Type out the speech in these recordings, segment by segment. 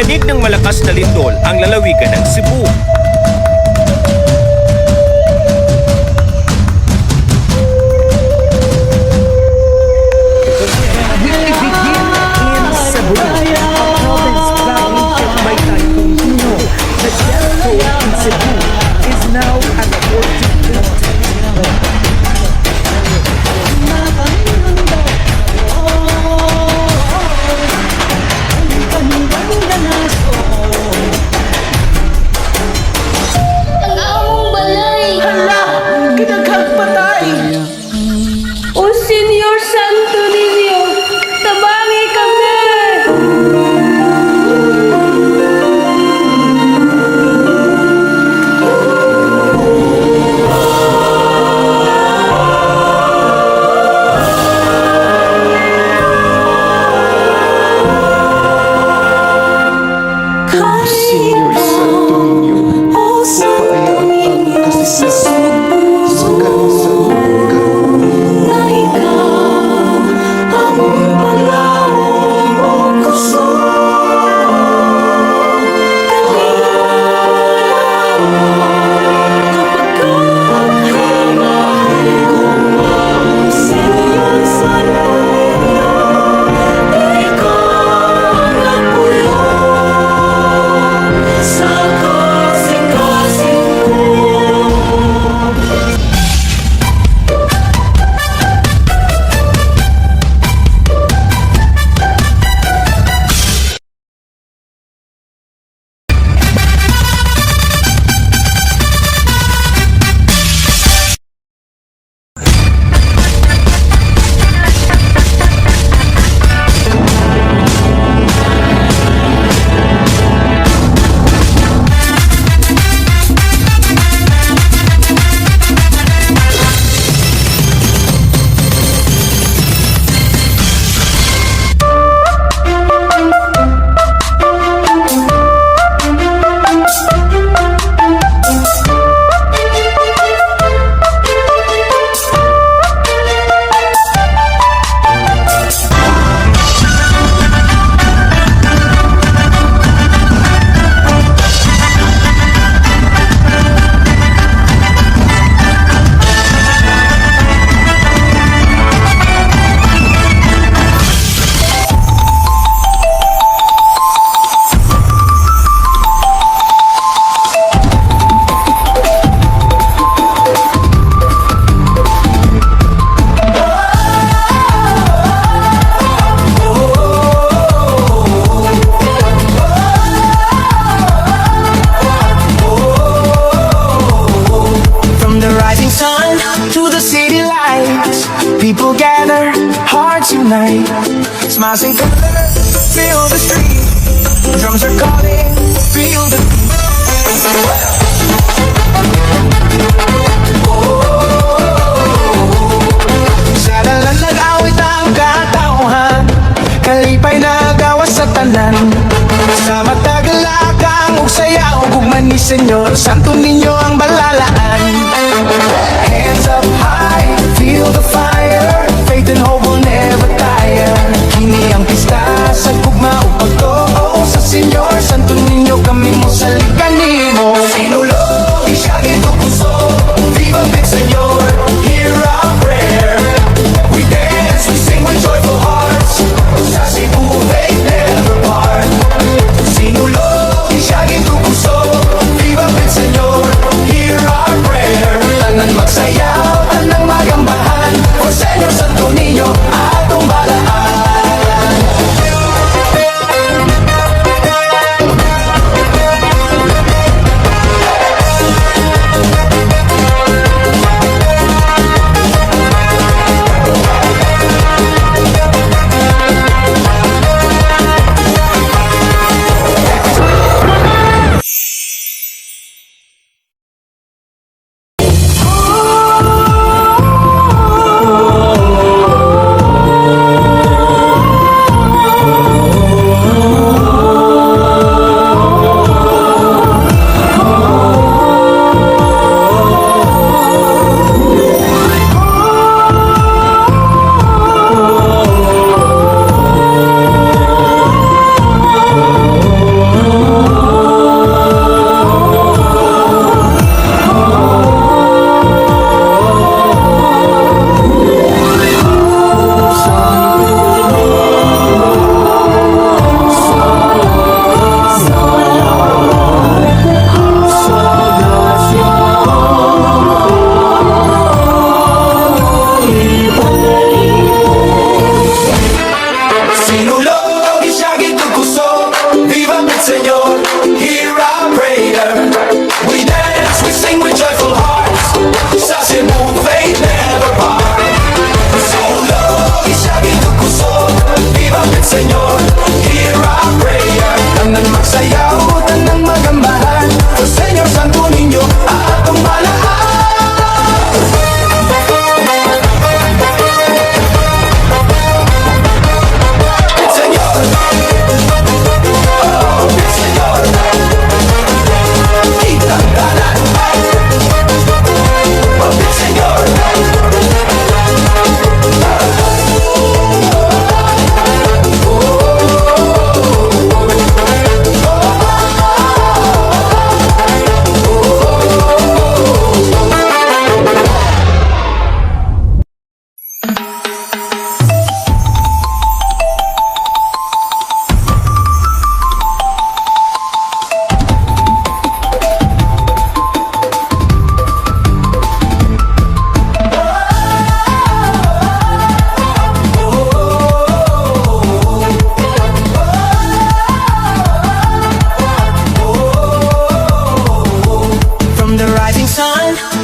Tinanig ng malakas na lindol ang lalawigan ng Cebu. People gather, hearts unite, smiles and colors fill the street. Drums are calling, feel the sa dalan nag-awit ang katauhan, kalipay na gawas sa tanan. Sa matagalagang ug sayaw gugman ni Senyor, Santo Niño ang balalaan. Hands up high, feel the fire, faith and hope will never tire. Kini ang pista sa gugma o pagtuo sa Senyor, Santo Niño kami mo salikan nimo. Sinulo, isyagin to puso, viva el Señor, hear our prayer. We dance, we sing with joyful hearts, sa Cebu they never part. Sinulo, isyagin to puso, viva el Señor, hear our prayer. Tanan magsayaw, tanang magambahan, for Senyor Santo Niño,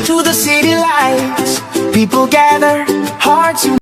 to the city lights. People gather